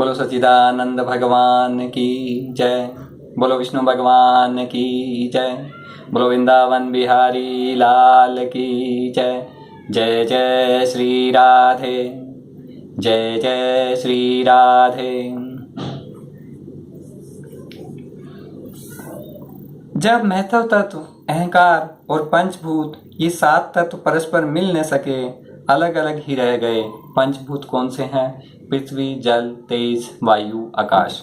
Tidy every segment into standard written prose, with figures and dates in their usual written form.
बोलो सच्चिदानंद भगवान की जय। बोलो विष्णु भगवान की जय। बोलो वृंदावन बिहारी लाल की जय। जय जय श्री राधे, जय जय श्री राधे। जब महत्व तत्व, अहंकार और पंचभूत ये 7 तत्व परस्पर मिल न सके, अलग अलग ही रह गए। पंचभूत कौन से हैं? पृथ्वी, जल, तेज, वायु, आकाश।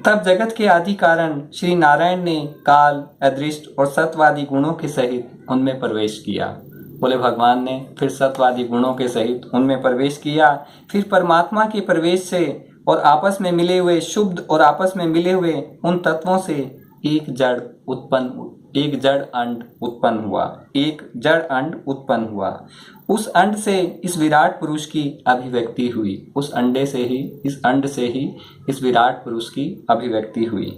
तब जगत के आदि कारण श्री नारायण ने काल, अदृष्ट और सत्वादी गुणों के सहित उनमें प्रवेश किया। बोले भगवान ने फिर सत्वादी गुणों के सहित उनमें प्रवेश किया। फिर परमात्मा के प्रवेश से और आपस में मिले हुए शुद्ध और आपस में मिले हुए उन तत्वों से एक जड़ अंड उत्पन्न हुआ। एक जड़ अंड उत्पन्न हुआ। उस अंड से इस विराट पुरुष की अभिव्यक्ति हुई। उस अंड से ही इस विराट पुरुष की अभिव्यक्ति हुई।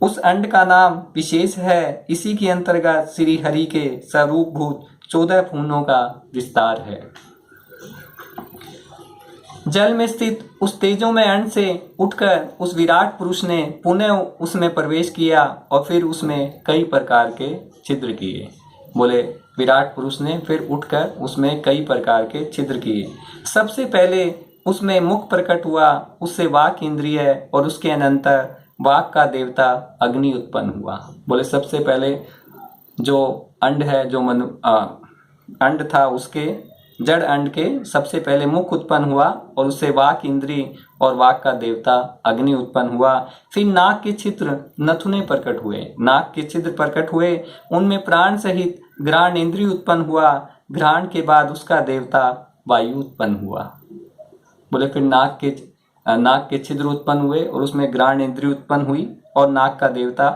उस अंड का नाम विशेष है। इसी के अंतर्गत श्री हरि के स्वरूपभूत 14 फूलों का विस्तार है। जल में स्थित उस तेजोमय अंड से उठकर उस विराट पुरुष ने पुनः उसमें प्रवेश किया और फिर उसमें कई प्रकार के छिद्र किए। बोले विराट पुरुष ने फिर उठकर उसमें कई प्रकार के छिद्र किए। सबसे पहले उसमें मुख प्रकट हुआ, उससे वाक इंद्रिय और उसके अनंतर वाक का देवता अग्नि उत्पन्न हुआ। बोले सबसे पहले जो अंड है, जो अंड था, उसके जड़ अंड के सबसे पहले मुख उत्पन्न हुआ और उससे वाक इंद्री और वाक का देवता अग्नि उत्पन्न हुआ। फिर नाक के छिद्र नथुने प्रकट हुए। नाक के छिद्र प्रकट हुए, उनमें प्राण सहित घ्राण इंद्री उत्पन्न हुआ। घ्राण के बाद उसका देवता वायु उत्पन्न हुआ। बोले फिर नाक के छिद्र उत्पन्न हुए और उसमें घ्राण इंद्री उत्पन्न हुई और नाक का देवता,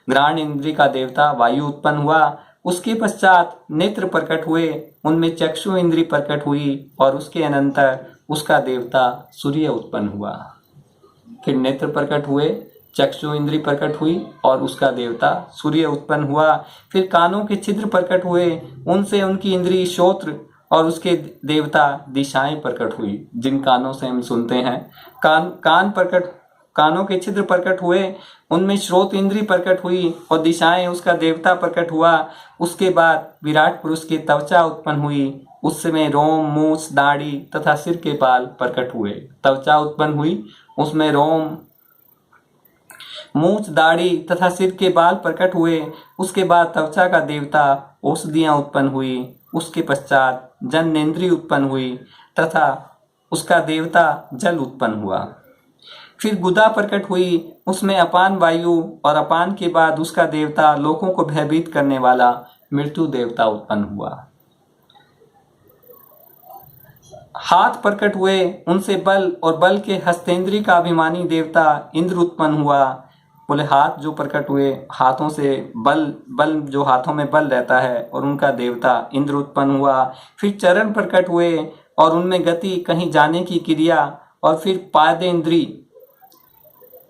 घ्राण इंद्री का देवता वायु उत्पन्न हुआ। उसके पश्चात नेत्र प्रकट हुए, उनमें चक्षु इंद्री प्रकट हुई और उसके अनंतर उसका देवता सूर्य उत्पन्न हुआ। फिर नेत्र प्रकट हुए, चक्षु इंद्री प्रकट हुई और उसका देवता सूर्य उत्पन्न हुआ। फिर कानों के छिद्र प्रकट हुए, उनसे उनकी इंद्री श्रोत्र और उसके देवता दिशाएं प्रकट हुई, जिन कानों से हम सुनते हैं। कानों के छिद्र प्रकट हुए, उनमें श्रोत इंद्री प्रकट हुई और दिशाएं उसका देवता प्रकट हुआ। उसके बाद विराट पुरुष की त्वचा उत्पन्न हुई, उसमें रोम, मूछ, दाढ़ी तथा सिर के बाल प्रकट हुए। त्वचा उत्पन्न हुई, उसमें रोम, मूछ, दाढ़ी तथा सिर के बाल प्रकट हुए। उसके बाद त्वचा का देवता औषधियां उत्पन्न हुई। उसके पश्चात जननेन्द्रिय उत्पन्न हुई तथा उसका देवता जल उत्पन्न हुआ। फिर गुदा प्रकट हुई, उसमें अपान वायु और अपान के बाद उसका देवता लोगों को भयभीत करने वाला मृत्यु देवता उत्पन्न हुआ। हाथ प्रकट हुए, उनसे बल और बल के हस्तेंद्री का अभिमानी देवता इंद्र उत्पन्न हुआ। बोले हाथ जो प्रकट हुए, हाथों से बल जो हाथों में बल रहता है और उनका देवता इंद्र उत्पन्न हुआ। फिर चरण प्रकट हुए और उनमें गति, कहीं जाने की क्रिया। और फिर पादेंद्री,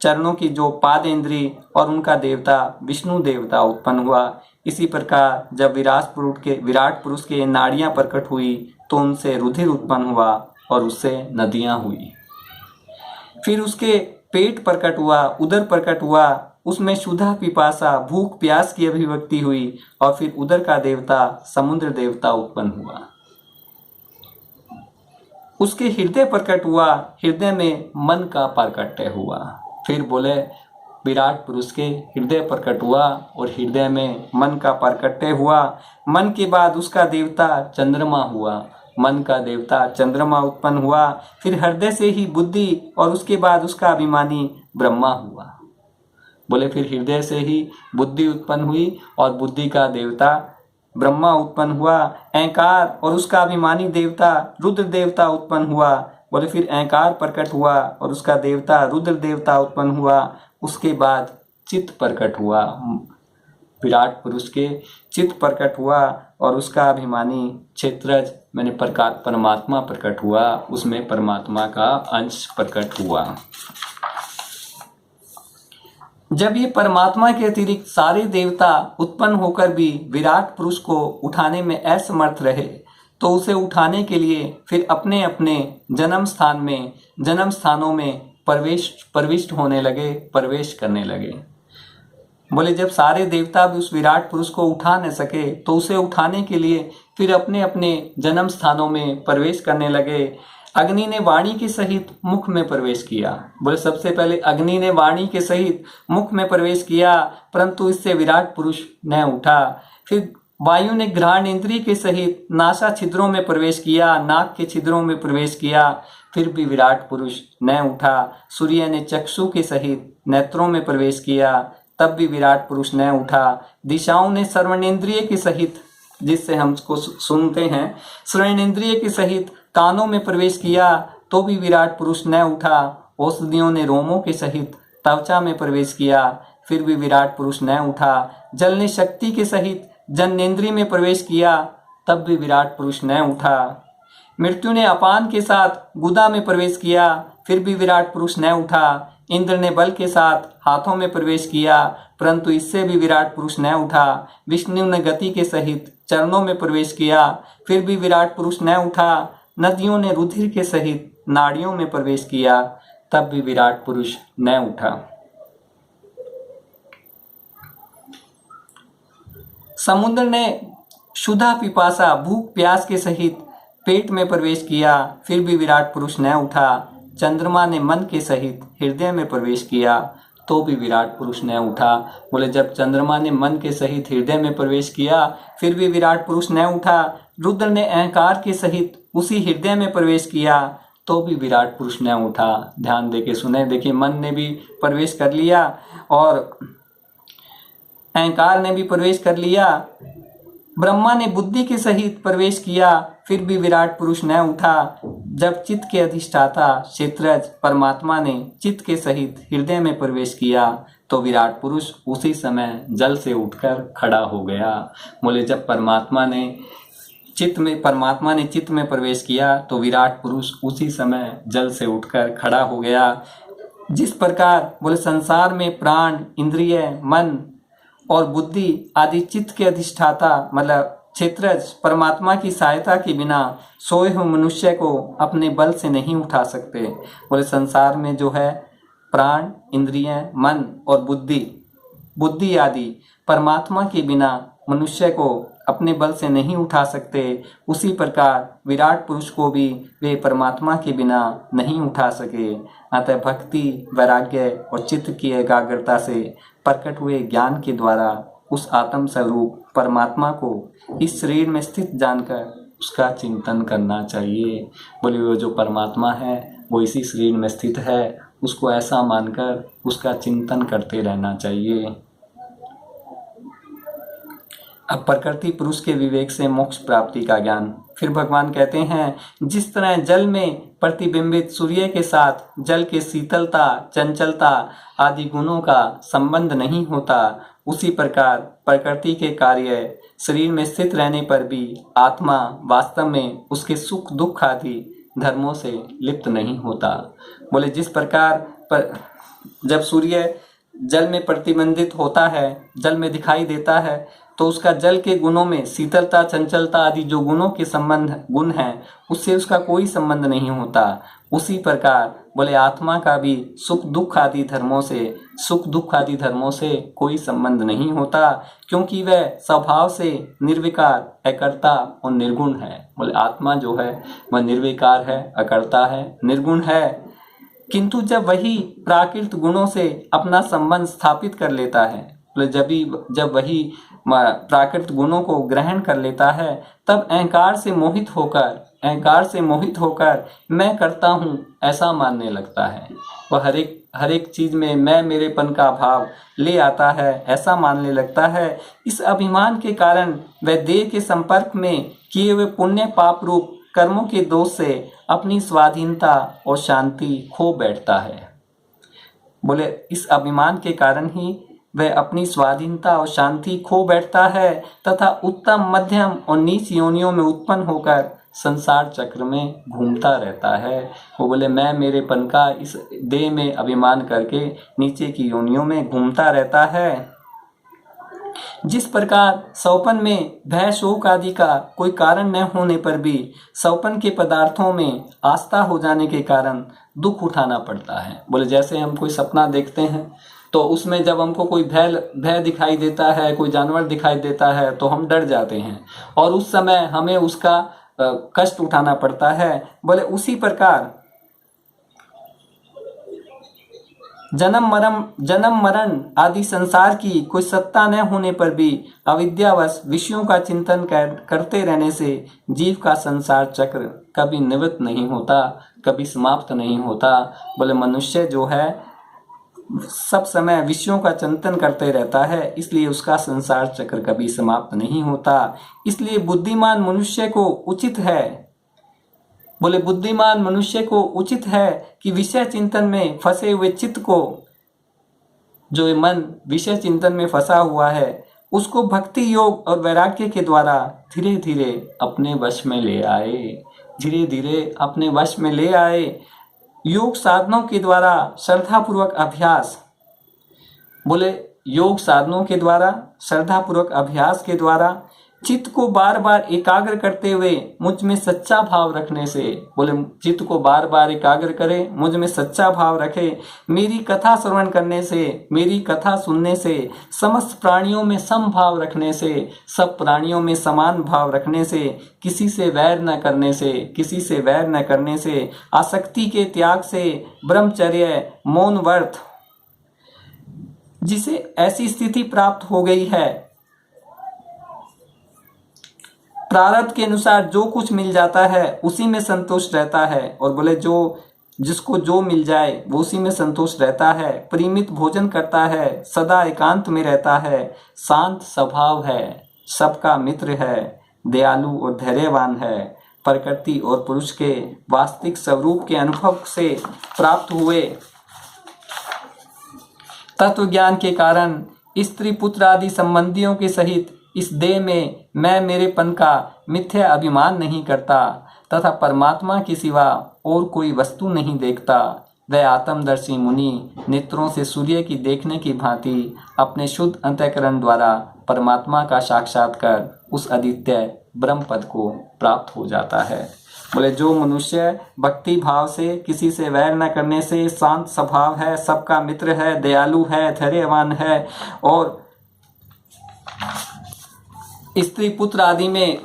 चरणों की जो पादेंद्री और उनका देवता विष्णु देवता उत्पन्न हुआ। इसी प्रकार जब विराट पुरुष के नाड़ियां प्रकट हुई तो उनसे रुधिर उत्पन्न हुआ और उससे नदियां हुई। फिर उसके पेट प्रकट हुआ, उदर प्रकट हुआ, उसमें क्षुधा, पिपासा, भूख, प्यास की अभिव्यक्ति हुई और फिर उदर का देवता समुद्र देवता उत्पन्न हुआ। उसके हृदय प्रकट हुआ, हृदय में मन का प्राकट्य हुआ। फिर बोले विराट पुरुष के हृदय प्रकट हुआ और हृदय में मन का प्राकट्य हुआ। मन के बाद उसका देवता चंद्रमा हुआ, मन का देवता चंद्रमा उत्पन्न हुआ। फिर हृदय से ही बुद्धि और उसके बाद उसका अभिमानी ब्रह्मा हुआ। बोले फिर हृदय से ही बुद्धि उत्पन्न हुई और बुद्धि का देवता ब्रह्मा उत्पन्न हुआ। अहंकार और उसका अभिमानी देवता रुद्र देवता उत्पन्न हुआ। बोले फिर अहंकार प्रकट हुआ और उसका देवता रुद्र देवता उत्पन्न हुआ। उसके बाद चित्त प्रकट हुआ, विराट पुरुष के चित्त प्रकट हुआ और उसका अभिमानी क्षेत्रज मैंने परमात्मा प्रकट हुआ, उसमें परमात्मा का अंश प्रकट हुआ। जब ये परमात्मा के अतिरिक्त सारे देवता उत्पन्न होकर भी विराट पुरुष को उठाने में असमर्थ रहे, तो उसे उठाने के लिए फिर अपने अपने जन्म स्थानों में प्रविष्ट होने लगे, प्रवेश करने लगे। बोले जब सारे देवता भी उस विराट पुरुष को उठा न सके तो उसे उठाने के लिए फिर अपने अपने जन्म स्थानों में प्रवेश करने लगे। अग्नि ने वाणी के सहित मुख में प्रवेश किया। बोले सबसे पहले अग्नि ने वाणी के सहित मुख में प्रवेश किया, परंतु इससे विराट पुरुष न उठा। फिर वायु ने घ्राण इंद्रिय के सहित नासा छिद्रों में प्रवेश किया, नाक के छिद्रों में प्रवेश किया, फिर भी विराट पुरुष न उठा। सूर्य ने चक्षु के सहित नेत्रों में प्रवेश किया, तब भी विराट पुरुष न उठा। दिशाओं ने श्रवणेन्द्रिय के सहित, जिससे हमको सुनते हैं, श्रवणेन्द्रिय के सहित कानों में प्रवेश किया, तो भी विराट पुरुष न उठा। औषधियों ने रोमों के सहित त्वचा में प्रवेश किया, फिर भी विराट पुरुष न उठा। जल ने शक्ति के सहित जननेन्द्रिय में प्रवेश किया, तब भी विराट पुरुष न उठा। मृत्यु ने अपान के साथ गुदा में प्रवेश किया, फिर भी विराट पुरुष न उठा। इंद्र ने बल के साथ हाथों में प्रवेश किया, परंतु इससे भी विराट पुरुष न उठा। विष्णु ने गति के सहित चरणों में प्रवेश किया, फिर भी विराट पुरुष न उठा। नदियों ने रुधिर के सहित नाड़ियों में प्रवेश किया, तब भी विराट पुरुष न उठा। समुद्र ने क्षुधा पिपासा भूख प्यास के सहित पेट में प्रवेश किया, फिर भी विराट पुरुष न उठा। चंद्रमा ने मन के सहित हृदय में प्रवेश किया, तो भी विराट पुरुष न उठा। बोले जब चंद्रमा ने मन के सहित हृदय में प्रवेश किया, फिर भी विराट पुरुष न उठा। रुद्र ने अहंकार के सहित उसी हृदय में प्रवेश किया, तो भी विराट पुरुष न उठा। ध्यान देके सुने, देखिए मन ने भी प्रवेश कर लिया और अहंकार ने भी प्रवेश कर लिया। ब्रह्मा ने बुद्धि के सहित प्रवेश किया, फिर भी विराट पुरुष न उठा। जब चित्त के अधिष्ठाता क्षेत्रज परमात्मा ने चित्त के सहित हृदय में प्रवेश किया, तो विराट पुरुष उसी समय जल से उठकर खड़ा हो गया। बोले जब परमात्मा ने चित्त में प्रवेश किया, तो विराट पुरुष उसी समय जल से उठकर खड़ा हो गया। जिस प्रकार बोले संसार में प्राण, इंद्रिय, मन और बुद्धि आदि चित्त के अधिष्ठाता मतलब क्षेत्रज परमात्मा की सहायता के बिना सोए हुए मनुष्य को अपने बल से नहीं उठा सकते। बोले संसार में जो है प्राण, इंद्रिय, मन और बुद्धि आदि परमात्मा के बिना मनुष्य को अपने बल से नहीं उठा सकते, उसी प्रकार विराट पुरुष को भी वे परमात्मा के बिना नहीं उठा सके। अतः भक्ति, वैराग्य और चित्त की एकाग्रता से प्रकट हुए ज्ञान के द्वारा उस आत्म स्वरूप परमात्मा को इस शरीर में स्थित जानकर उसका चिंतन करना चाहिए। बोले वो जो परमात्मा है वो इसी शरीर में स्थित है, उसको ऐसा मानकर उसका चिंतन करते रहना चाहिए। अब प्रकृति पुरुष के विवेक से मोक्ष प्राप्ति का ज्ञान। फिर भगवान कहते हैं, जिस तरह जल में प्रतिबिंबित सूर्य के साथ जल के शीतलता, चंचलता आदि गुणों का संबंध नहीं होता, उसी प्रकार प्रकृति के कार्य शरीर में स्थित रहने पर भी आत्मा वास्तव में उसके सुख दुख आदि धर्मों से लिप्त नहीं होता। बोले जिस प्रकार जब सूर्य जल में प्रतिबिंबित होता है, जल में दिखाई देता है, तो उसका जल के गुणों में शीतलता, चंचलता आदि जो गुणों के गुण हैं, उससे उसका कोई संबंध नहीं होता। उसी प्रकार बोले आत्मा का भी सुख दुख आदि धर्मों से कोई संबंध नहीं होता, क्योंकि वह स्वभाव से निर्विकार, अकर्ता और निर्गुण है। बोले आत्मा जो है वह निर्विकार है, अकर्ता है, निर्गुण है, किंतु जब वही प्राकृत गुणों से अपना संबंध स्थापित कर लेता है, जब वही प्राकृत गुणों को ग्रहण कर लेता है, तब अहंकार से मोहित होकर मैं करता हूँ ऐसा मानने लगता है। वह हर एक चीज में मैं मेरेपन का भाव ले आता है, ऐसा मानने लगता है। इस अभिमान के कारण वह देह के संपर्क में किए हुए पुण्य पाप रूप कर्मों के दोष से अपनी स्वाधीनता और शांति खो बैठता है। बोले इस अभिमान के कारण ही वह अपनी स्वाधीनता और शांति खो बैठता है तथा उत्तम, मध्यम और नीच योनियों में उत्पन्न होकर संसार चक्र में घूमता रहता है। वो बोले मैं मेरेपन का इस देह में अभिमान करके नीचे की योनियों में घूमता रहता है। जिस प्रकार स्वपन में भय शोक आदि का कोई कारण न होने पर भी स्वपन के पदार्थों में आस्था हो जाने के कारण दुख उठाना पड़ता है। बोले जैसे हम कोई सपना देखते हैं तो उसमें जब हमको कोई भय दिखाई देता है, कोई जानवर दिखाई देता है तो हम डर जाते हैं और उस समय हमें उसका कष्ट उठाना पड़ता है। बोले उसी प्रकार जन्म मरण आदि संसार की कोई सत्ता न होने पर भी अविद्यावश विषयों का चिंतन करते रहने से जीव का संसार चक्र कभी निवृत्त नहीं होता, कभी समाप्त नहीं होता। बोले मनुष्य जो है सब समय विषयों का चिंतन करते रहता है, इसलिए उसका संसार चक्र कभी समाप्त नहीं होता। इसलिए बुद्धिमान मनुष्य को उचित है, बोले बुद्धिमान मनुष्य को उचित है कि विषय चिंतन में फंसे हुए चित्त को, जो ये मन विषय चिंतन में फंसा हुआ है, उसको भक्ति योग और वैराग्य के द्वारा धीरे धीरे अपने वश में ले आए, धीरे धीरे अपने वश में ले आए। योग साधनों के द्वारा श्रद्धापूर्वक अभ्यास, बोले योग साधनों के द्वारा श्रद्धापूर्वक अभ्यास के द्वारा चित्त को बार बार एकाग्र करते हुए मुझ में सच्चा भाव रखने से, बोले चित्त को बार बार एकाग्र करे, मुझ में सच्चा भाव रखे, मेरी कथा श्रवण करने से, मेरी कथा सुनने से, समस्त प्राणियों में सम भाव रखने से, सब प्राणियों में समान भाव रखने से, किसी से वैर न करने से, किसी से वैर न करने से, आसक्ति के त्याग से, ब्रह्मचर्य मौन व्रत, जिसे ऐसी स्थिति प्राप्त हो गई है, प्रारब्ध के अनुसार जो कुछ मिल जाता है उसी में संतोष रहता है। और बोले जो जिसको जो मिल जाए वो उसी में संतोष रहता है, परिमित भोजन करता है, सदा एकांत में रहता है, शांत स्वभाव है, सबका मित्र है, दयालु और धैर्यवान है, प्रकृति और पुरुष के वास्तविक स्वरूप के अनुभव से प्राप्त हुए तत्व ज्ञान के कारण स्त्री पुत्र आदि संबंधियों के सहित इस देह में मैं मेरेपन का मिथ्या अभिमान नहीं करता तथा परमात्मा के सिवा और कोई वस्तु नहीं देखता। वह आत्मदर्शी मुनि नेत्रों से सूर्य की देखने की भांति अपने शुद्ध अंतःकरण द्वारा परमात्मा का साक्षात्कार उस अद्वितीय ब्रह्म पद को प्राप्त हो जाता है। बोले जो मनुष्य भक्ति भाव से, किसी से वैर न करने से, शांत स्वभाव है, सबका मित्र है, दयालु है, धैर्यवान है और स्त्री पुत्र आदि में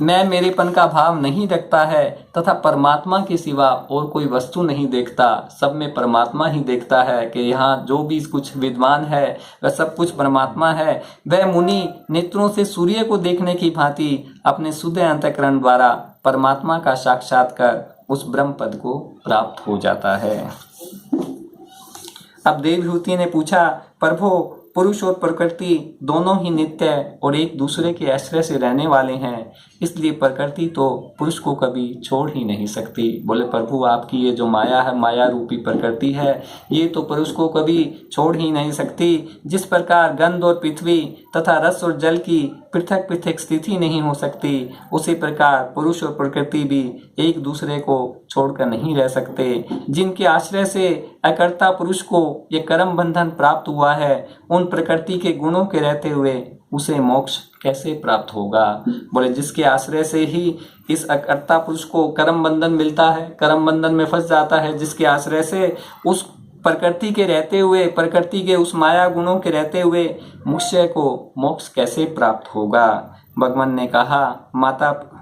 मैं मेरेपन का भाव नहीं रखता है तथा परमात्मा के सिवा और कोई वस्तु नहीं देखता, सब में परमात्मा ही देखता है कि यहाँ जो भी कुछ विद्वान है वह सब कुछ परमात्मा है। वह मुनि नेत्रों से सूर्य को देखने की भांति अपने शुद्ध अंतःकरण द्वारा परमात्मा का साक्षात्कार उस ब्रह्म पद को प्राप्त हो जाता है। अब देवहूति ने पूछा, प्रभु पुरुष और प्रकृति दोनों ही नित्य और एक दूसरे के आश्रय से रहने वाले हैं, इसलिए प्रकृति तो पुरुष को कभी छोड़ ही नहीं सकती। बोले प्रभु आपकी ये जो माया है, माया रूपी प्रकृति है, ये तो पुरुष को कभी छोड़ ही नहीं सकती। जिस प्रकार गंध और पृथ्वी तथा रस और जल की पृथक पृथक स्थिति नहीं हो सकती, उसी प्रकार पुरुष और प्रकृति भी एक दूसरे को छोड़कर नहीं रह सकते। जिनके आश्रय से अकर्ता पुरुष को ये कर्म बंधन प्राप्त हुआ है, उन प्रकृति के गुणों के रहते हुए उसे मोक्ष कैसे प्राप्त होगा। बोले जिसके आश्रय से ही इस अकर्ता पुरुष को कर्म बंधन मिलता है, कर्म बंधन में फंस जाता है, जिसके आश्रय से उस प्रकृति के रहते हुए, प्रकृति के उस माया गुणों के रहते हुए मनुष्य को मोक्ष कैसे प्राप्त होगा। भगवान ने कहा,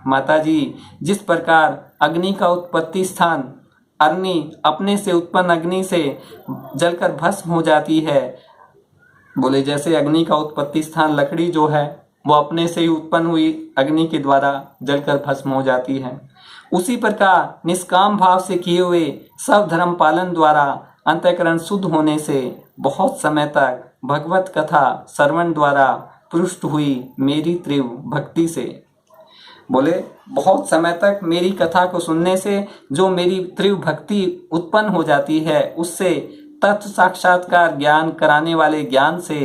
माता जी, जिस प्रकार अग्नि का उत्पत्ति स्थान अग्नि अपने से उत्पन्न अग्नि से जलकर भस्म हो जाती है, बोले जैसे अग्नि का उत्पत्ति स्थान लकड़ी जो है वो अपने से ही उत्पन्न हुई अग्नि के द्वारा जलकर भस्म हो जाती है, उसी प्रकार निष्काम भाव से किए हुए सब धर्म पालन द्वारा अंतःकरण शुद्ध होने से बहुत समय तक भगवत कथा श्रवण द्वारा पुष्ट हुई मेरी तीव्र भक्ति से, बोले बहुत समय तक मेरी कथा को सुनने से जो मेरी तीव्र भक्ति उत्पन्न हो जाती है, उससे तत्व साक्षात्कार ज्ञान कराने वाले ज्ञान से,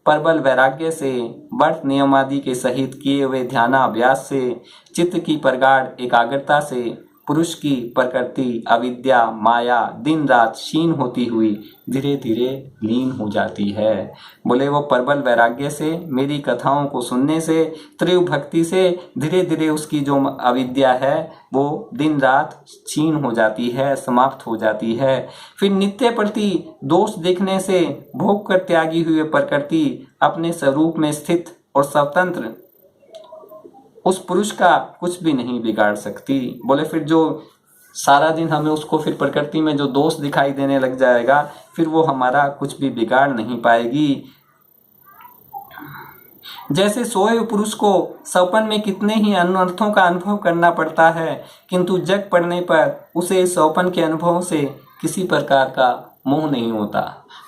प्रबल वैराग्य से, व्रत नियम आदि के सहित किए हुए ध्यानाभ्यास से, चित्त की प्रगाढ़ एकाग्रता से पुरुष की प्रकृति अविद्या माया दिन रात क्षीण होती हुई धीरे धीरे लीन हो जाती है। बोले वो प्रबल वैराग्य से, मेरी कथाओं को सुनने से, तीव्र भक्ति से धीरे धीरे उसकी जो अविद्या है वो दिन रात क्षीण हो जाती है, समाप्त हो जाती है। फिर नित्य प्रति दोष देखने से भोग कर त्यागी हुई प्रकृति अपने स्वरूप में स्थित और स्वतंत्र उस पुरुष का कुछ भी नहीं बिगाड़ सकती। बोले फिर जो सारा दिन हमें उसको फिर प्रकृति में जो दोष दिखाई देने लग जाएगा, फिर वो हमारा कुछ भी बिगाड़ नहीं पाएगी। जैसे सोए हुए पुरुष को सपन में कितने ही अनर्थों का अनुभव करना पड़ता है, किंतु जग पड़ने पर उसे सपन के अनुभव से किसी प्रकार का मोह नहीं होता।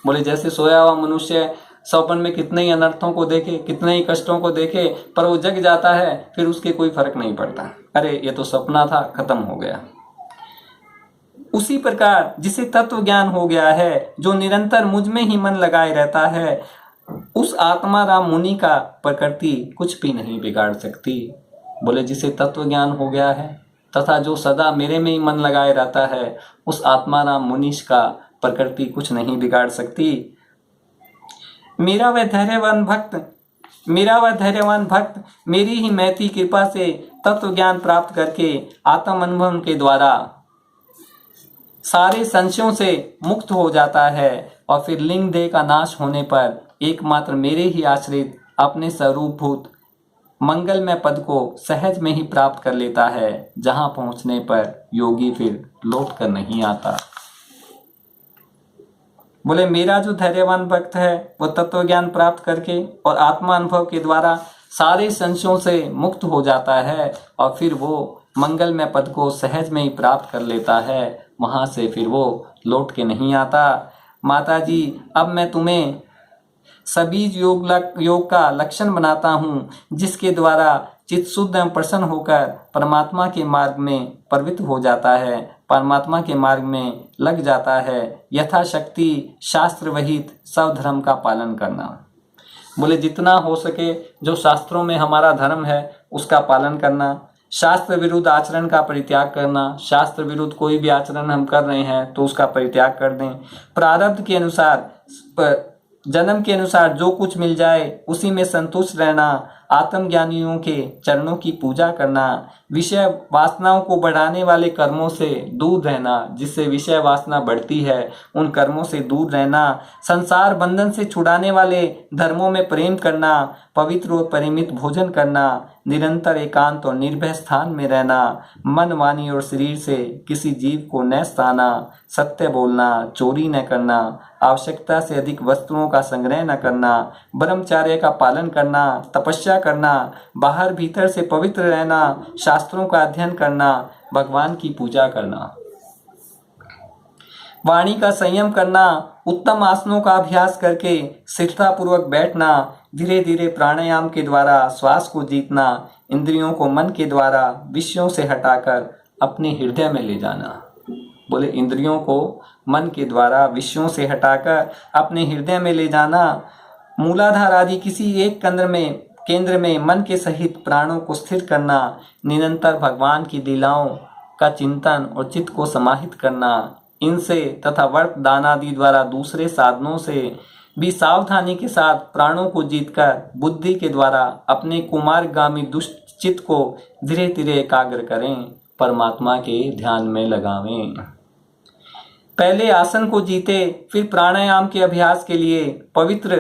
बोले जैसे सोया हुआ मनुष्य सपन में कितने ही अनर्थों को देखे, कितने ही कष्टों को देखे, पर वो जग जाता है, फिर उसके कोई फर्क नहीं पड़ता, अरे ये तो सपना था, खत्म हो गया। उसी प्रकार जिसे तत्व ज्ञान हो गया है, जो निरंतर मुझ में ही मन लगाए रहता है, उस आत्मा राम मुनि का प्रकृति कुछ भी नहीं बिगाड़ सकती। बोले जिसे तत्व ज्ञान हो गया है तथा जो सदा मेरे में ही मन लगाए रहता है, उस आत्मा राम मुनीश का प्रकृति कुछ नहीं बिगाड़ सकती। मेरा वह धैर्यवान भक्त मेरी ही मैत्री कृपा से तत्व ज्ञान प्राप्त करके आत्म अनुभव के द्वारा सारे संशयों से मुक्त हो जाता है और फिर लिंग देह का नाश होने पर एकमात्र मेरे ही आश्रित अपने स्वरूपभूत मंगलमय पद को सहज में ही प्राप्त कर लेता है, जहां पहुंचने पर योगी फिर लौट कर नहीं आता। बोले मेरा जो धैर्यवान भक्त है वो तत्व ज्ञान प्राप्त करके और आत्मा अनुभव के द्वारा सारे संशयों से मुक्त हो जाता है और फिर वो मंगलमय पद को सहज में ही प्राप्त कर लेता है, वहां से फिर वो लौट के नहीं आता। माता जी, अब मैं तुम्हें सभी योग का लक्षण बनाता हूँ, जिसके द्वारा चित्त शुद्ध एवं प्रसन्न होकर परमात्मा के मार्ग में प्रवृत्त हो जाता है, परमात्मा के मार्ग में लग जाता है। यथाशक्ति शास्त्र विहित सब धर्म का पालन करना। बोले जितना हो सके जो शास्त्रों में हमारा धर्म है उसका पालन करना, शास्त्र विरुद्ध आचरण का परित्याग करना। शास्त्र विरुद्ध कोई भी आचरण हम कर रहे हैं तो उसका परित्याग कर दें। प्रारब्ध के अनुसार जन्म के अनुसार जो कुछ मिल जाए उसी में संतुष्ट रहना। आत्मज्ञानियों के चरणों की पूजा करना। विषय वासनाओं को बढ़ाने वाले कर्मों से दूर रहना, जिससे विषय वासना बढ़ती है उन कर्मों से दूर रहना। संसार बंधन से छुड़ाने वाले धर्मों में प्रेम करना। पवित्र और परिमित भोजन करना। निरंतर एकांत और निर्भय स्थान में रहना। मन वाणी और शरीर से किसी जीव को न सताना। सत्य बोलना, चोरी न करना, आवश्यकता से अधिक वस्तुओं का संग्रह न करना, ब्रह्मचर्य का पालन करना, तपस्या करना, बाहर भीतर से पवित्र रहना, शास्त्रों का अध्ययन करना, भगवान की पूजा करना, वाणी का संयम करना, उत्तम आसनों का अभ्यास करके स्थिरता पूर्वक बैठना, धीरे धीरे प्राणायाम के द्वारा श्वास को जीतना, इंद्रियों को मन के द्वारा विषयों से हटाकर अपने हृदय में ले जाना। बोले इंद्रियों को मन के द्वारा विषयों से हटाकर अपने हृदय में ले जाना। मूलाधार आदि किसी एक केंद्र में मन के सहित प्राणों को स्थिर करना। निरंतर भगवान की लीलाओं का चिंतन और चित्त को समाहित करना। इनसे तथा वर्त दान आदि द्वारा दूसरे साधनों से भी सावधानी के साथ प्राणों को जीतकर बुद्धि के द्वारा अपने कुमार्गामी दुष्ट चित्त को धीरे धीरे एकाग्र करें, परमात्मा के ध्यान में लगावें। पहले आसन को जीते, फिर प्राणायाम के अभ्यास के लिए पवित्र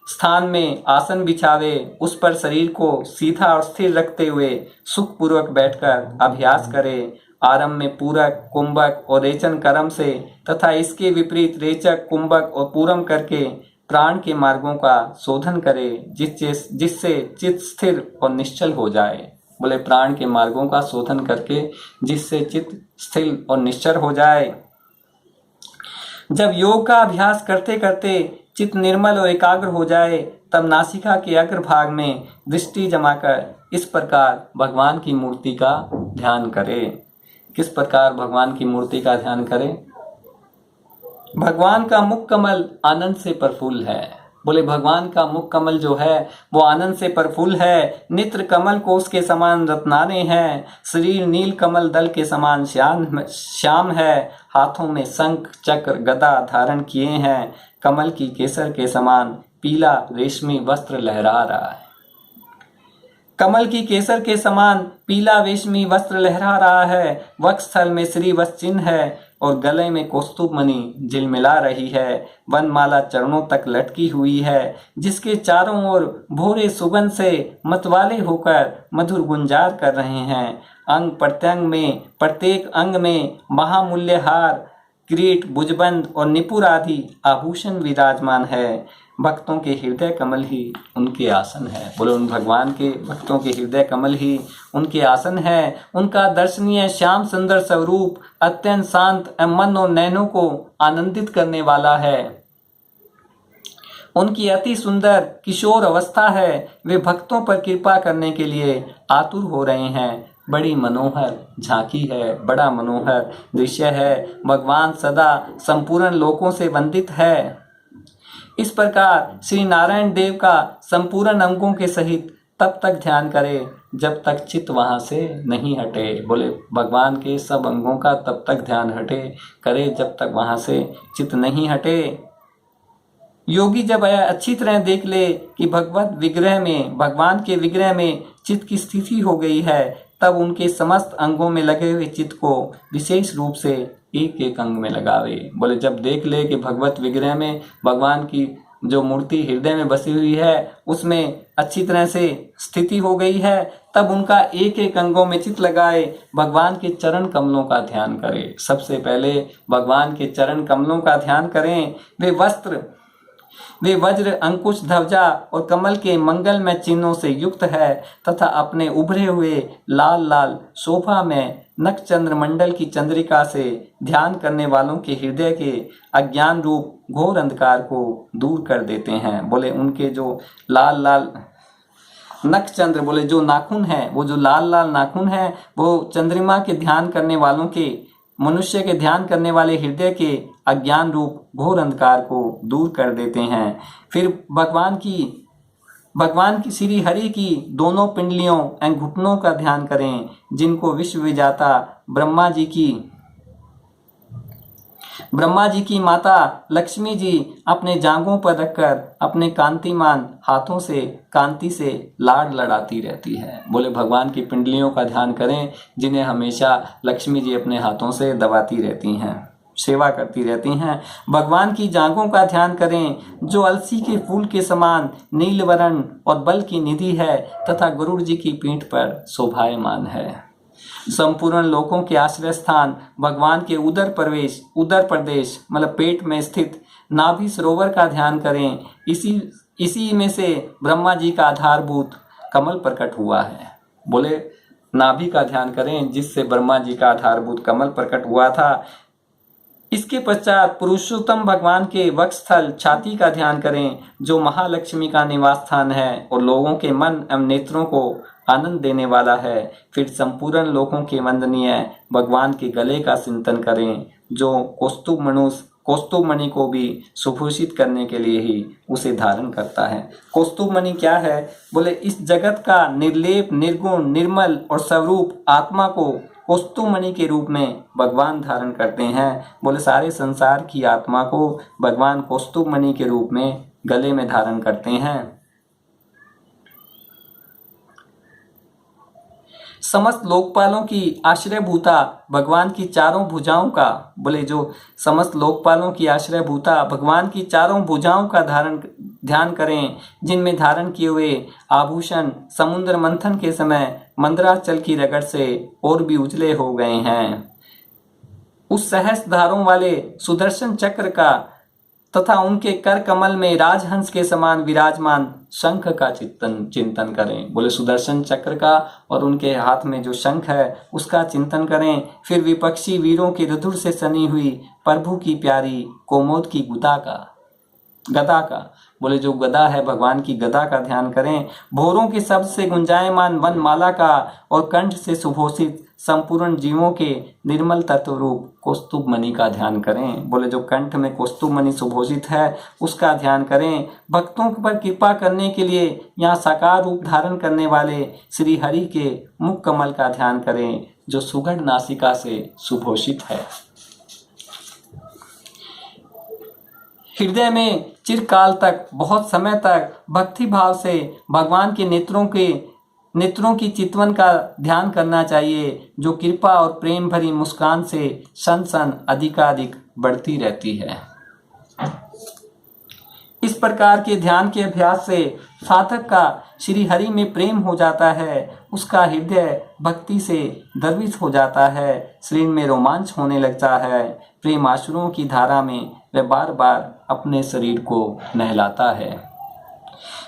स्थान में आसन बिछावे। उस पर शरीर को सीधा और स्थिर रखते हुए सुखपूर्वक बैठकर अभ्यास करे। आरंभ में पूरक, कुंभक और रेचन कर्म से तथा इसके विपरीत रेचक, कुंभक और पूरम करके प्राण के मार्गों का शोधन करे, जिससे चित्त स्थिर और निश्चल हो जाए। बोले प्राण के मार्गों का शोधन करके जिससे चित्त स्थिर और निश्चल हो जाए। जब योग का अभ्यास करते करते चित्त निर्मल और एकाग्र हो जाए, तब नासिका के अग्रभाग में दृष्टि जमाकर इस प्रकार भगवान की मूर्ति का ध्यान करें। किस प्रकार भगवान की मूर्ति का ध्यान करें? भगवान का मुख कमल आनंद से प्रफुल्ल है। बोले भगवान का मुख कमल जो है वो आनंद से प्रफुल्ल है, नेत्र कमल कोष के समान रत्नाने हैं, शरीर नील कमल दल के समान श्याम है, हाथों में शंख चक्र गदा धारण किए हैं, कमल की केसर के समान पीला रेशमी वस्त्र लहरा रहा है। कमल की केसर के समान पीला रेशमी वस्त्र लहरा रहा है, वक्षस्थल में श्री वत्स चिन्ह है और गले में कौस्तुभ मणि झिलमिला रही है, वनमाला चरणों तक लटकी हुई है, जिसके चारों ओर भोरे सुगंध से मतवाले होकर मधुर गुंजार कर रहे हैं। अंग प्रत्यंग में प्रत्येक अंग में महामूल्य हार, किरीट, भुजबंद और निपुर आदि आभूषण विराजमान है। भक्तों के हृदय कमल ही उनके आसन है। बोले उन भगवान के भक्तों के हृदय कमल ही उनके आसन है। उनका दर्शनीय श्याम सुंदर स्वरूप अत्यंत शांत मन और नैनों को आनंदित करने वाला है। उनकी अति सुंदर किशोर अवस्था है। वे भक्तों पर कृपा करने के लिए आतुर हो रहे हैं। बड़ी मनोहर झांकी है, बड़ा मनोहर दृश्य है। भगवान सदा संपूर्ण लोकों से वंदित है। इस प्रकार श्री नारायण देव का संपूर्ण अंगों के सहित तब तक ध्यान करे जब तक चित्त वहां से नहीं हटे। बोले भगवान के सब अंगों का तब तक ध्यान हटे करे जब तक वहां से चित्त नहीं हटे। योगी जब अच्छी तरह देख ले कि भगवत विग्रह में, भगवान के विग्रह में चित्त की स्थिति हो गई है, तब उनके समस्त अंगों में लगे हुए चित्त को विशेष रूप से एक एक अंग में लगावे। बोले जब देख ले कि भगवत विग्रह में भगवान की जो मूर्ति हृदय में बसी हुई है उसमें अच्छी तरह से स्थिति हो गई है, तब उनका एक एक अंगों में चित्त लगाए, भगवान के चरण कमलों का ध्यान करें। सबसे पहले भगवान के चरण कमलों का ध्यान करें। वे वज्र, अंकुश, ध्वजा और कमल के मंगलमय चिन्हों से युक्त है तथा अपने उभरे हुए लाल लाल शोभा में नक्षचंद्र मंडल की चंद्रिका से ध्यान करने वालों के हृदय के अज्ञान रूप घोर अंधकार को दूर कर देते हैं। बोले उनके जो लाल लाल नक्षचंद्र, बोले जो नाखून है, वो जो लाल लाल नाखून है, वो चंद्रमा के ध्यान करने वालों के, मनुष्य के ध्यान करने वाले हृदय के अज्ञान रूप घोर अंधकार को दूर कर देते हैं। फिर भगवान की श्री हरि की दोनों पिंडलियों एवं घुटनों का ध्यान करें, जिनको विश्व विजाता ब्रह्मा जी की माता लक्ष्मी जी अपने जांघों पर रखकर अपने कांतिमान हाथों से कांति से लाड लड़ाती रहती है। बोले भगवान की पिंडलियों का ध्यान करें, जिन्हें हमेशा लक्ष्मी जी अपने हाथों से दबाती रहती हैं, सेवा करती रहती हैं। भगवान की जांघों का ध्यान करें, जो अलसी के फूल के समान नील वर्ण और बल की निधि है तथा गरुड़ जी की पीठ पर शोभायमान है। संपूर्ण लोकों के आश्रय स्थान भगवान के उदर प्रदेश मतलब पेट में स्थित नाभि सरोवर का ध्यान करें। इसी में से ब्रह्मा जी का आधारभूत कमल प्रकट हुआ है। बोले नाभि का ध्यान करें, जिससे ब्रह्मा जी का आधारभूत कमल प्रकट हुआ था। इसके पश्चात पुरुषोत्तम भगवान के वक्षस्थल छाती का ध्यान करें, जो महालक्ष्मी का निवास स्थान है और लोगों के मन एवं नेत्रों को आनंद देने वाला है। फिर संपूर्ण लोकों के वंदनीय भगवान के गले का चिंतन करें, जो कौस्तुभ मणि को भी सुभूषित करने के लिए ही उसे धारण करता है। कौस्तुभ मणि क्या है? बोले इस जगत का निर्लेप, निर्गुण, निर्मल और स्वरूप आत्मा को कौस्तुभ मणि के रूप में भगवान धारण करते हैं। बोले सारे संसार की आत्मा को भगवान कौस्तुभ मणि के रूप में गले में धारण करते हैं। समस्त लोकपालों की आश्रयभूता भगवान की चारों भुजाओं का, बोले जो समस्त लोकपालों की आश्रयभूता भगवान की चारों भुजाओं का ध्यान करें, जिनमें धारण किए हुए आभूषण समुद्र मंथन के समय मंदराचल की रगड़ से और भी उजले हो गए हैं। उस सहस्त्र धारों वाले सुदर्शन चक्र का तथा उनके कर कमल में राजहंस के समान विराजमान शंख का चिंतन करें। बोले सुदर्शन चक्र का और उनके हाथ में जो शंख है उसका चिंतन करें। फिर विपक्षी वीरों की रुधिर से सनी हुई प्रभु की प्यारी कोमोद की गदा का, बोले जो गदा है भगवान की गदा का ध्यान करें। भोरों के शब्द से गुंजायमान वनमाला का और कंठ से सुभूषित संपूर्ण जीवों के निर्मल तत्व रूप कौस्तुभ मणि का ध्यान करें। बोले जो कंठ में कौस्तुभ मणि सुभूषित है उसका ध्यान करें। भक्तों पर कृपा करने के लिए यहाँ साकार रूप धारण करने वाले श्री हरि के मुख कमल का ध्यान करें जो सुगढ़ नासिका से सुभूषित है। हृदय में चिरकाल तक, बहुत समय तक भक्ति भाव से भगवान के नेत्रों की चितवन का ध्यान करना चाहिए जो कृपा और प्रेम भरी मुस्कान से सन सन अधिकाधिक बढ़ती रहती है। इस प्रकार के ध्यान के अभ्यास से साधक का श्री हरि में प्रेम हो जाता है, उसका हृदय भक्ति से द्रवित हो जाता है, शरीर में रोमांच होने लगता है। प्रेम आश्रुओं की धारा में वह बार बार अपने शरीर को नहलाता है।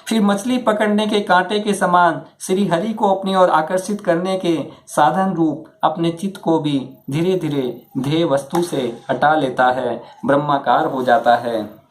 फिर मछली पकड़ने के कांटे के समान श्री हरि को अपनी ओर आकर्षित करने के साधन रूप अपने चित्त को भी धीरे धीरे ध्येय वस्तु से हटा लेता है, ब्रह्माकार हो जाता है।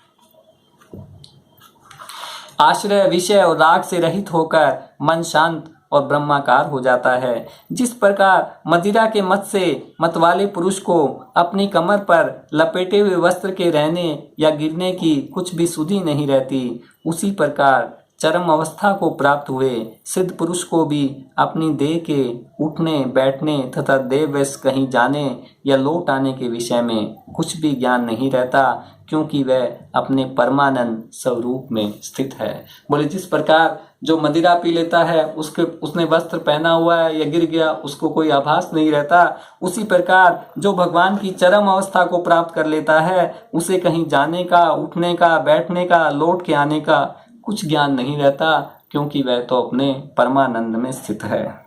आश्रय, विषय और राग से रहित होकर मन शांत और ब्रह्माकार हो जाता है। जिस प्रकार मदिरा के मत से मतवाले पुरुष को अपनी कमर पर लपेटे हुए वस्त्र के रहने या गिरने की कुछ भी सुधि नहीं रहती, उसी प्रकार चरम अवस्था को प्राप्त हुए सिद्ध पुरुष को भी अपनी देह के उठने बैठने तथा देह वश कहीं जाने या लौट आने के विषय में कुछ भी ज्ञान नहीं रहता, क्योंकि वह अपने परमानंद स्वरूप में स्थित है। बोले जिस प्रकार जो मदिरा पी लेता है उसने वस्त्र पहना हुआ है या गिर गया उसको कोई आभास नहीं रहता, उसी प्रकार जो भगवान की चरम अवस्था को प्राप्त कर लेता है उसे कहीं जाने का, उठने का, बैठने का, लौट के आने का कुछ ज्ञान नहीं रहता, क्योंकि वह तो अपने परमानंद में स्थित है।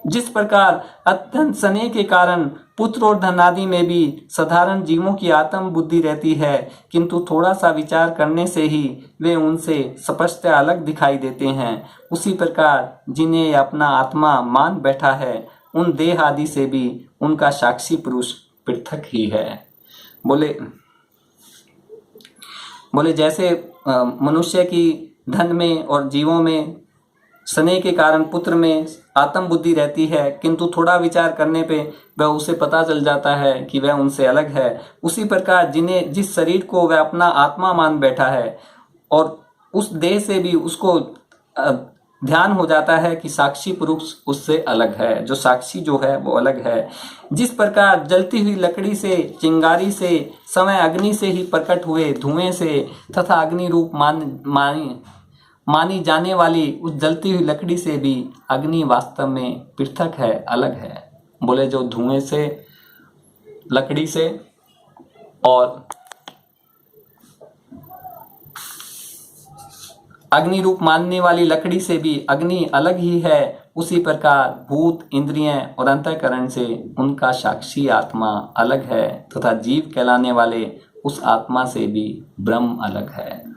जिस प्रकार अत्यंत स्नेह के कारण पुत्र और धन आदि में भी साधारण जीवों की आत्म बुद्धि रहती है, किंतु थोड़ा सा विचार करने से ही वे उनसे स्पष्ट अलग दिखाई देते हैं, उसी प्रकार जिन्हें अपना आत्मा मान बैठा है उन देह आदि से भी उनका साक्षी पुरुष पृथक ही है। बोले जैसे मनुष्य की धन में और जीवों में स्नेह के कारण पुत्र में आत्म बुद्धि रहती है, किंतु थोड़ा विचार करने पे वह उसे पता चल जाता है कि वह उनसे अलग है, उसी प्रकार जिस शरीर को वह अपना आत्मा मान बैठा है और उस देह से भी उसको ध्यान हो जाता है कि साक्षी पुरुष उससे अलग है, जो साक्षी जो है वो अलग है। जिस प्रकार जलती हुई लकड़ी से, चिंगारी से, समय अग्नि से ही प्रकट हुए धुएं से तथा अग्नि रूप मानी जाने वाली उस जलती हुई लकड़ी से भी अग्नि वास्तव में पृथक है, अलग है। बोले जो धुएं से, लकड़ी से और अग्नि रूप मानने वाली लकड़ी से भी अग्नि अलग ही है, उसी प्रकार भूत, इंद्रियां और अंतःकरण से उनका साक्षी आत्मा अलग है तथा जीव कहलाने वाले उस आत्मा से भी ब्रह्म अलग है।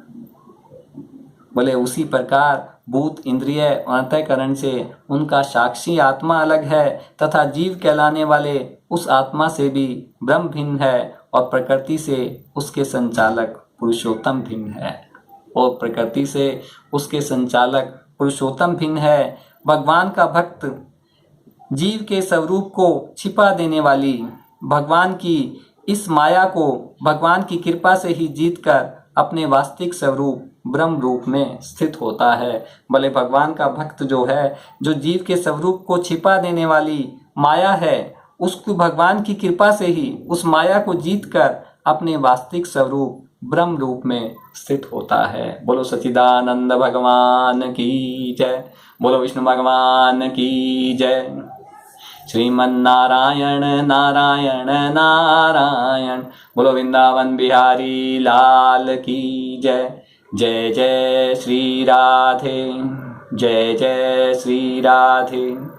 बोले उसी प्रकार भूत, इंद्रिय और अंतःकरण से उनका साक्षी आत्मा अलग है तथा जीव कहलाने वाले उस आत्मा से भी ब्रह्म भिन्न है और प्रकृति से उसके संचालक पुरुषोत्तम भिन्न है और प्रकृति से उसके संचालक पुरुषोत्तम भिन्न है। भगवान का भक्त जीव के स्वरूप को छिपा देने वाली भगवान की इस माया को भगवान की कृपा से ही जीतकर अपने वास्तविक स्वरूप ब्रह्म रूप में स्थित होता है। भले भगवान का भक्त जो है, जो जीव के स्वरूप को छिपा देने वाली माया है, उसको भगवान की कृपा से ही उस माया को जीतकर अपने वास्तविक स्वरूप ब्रह्म रूप में स्थित होता है। बोलो सच्चिदानंद भगवान की जय, बोलो विष्णु भगवान की जय। श्रीमन नारायण नारायण नारायण, बोलो वृंदावन बिहारी लाल की जय। जय जय श्री राधे, जय जय श्री राधे।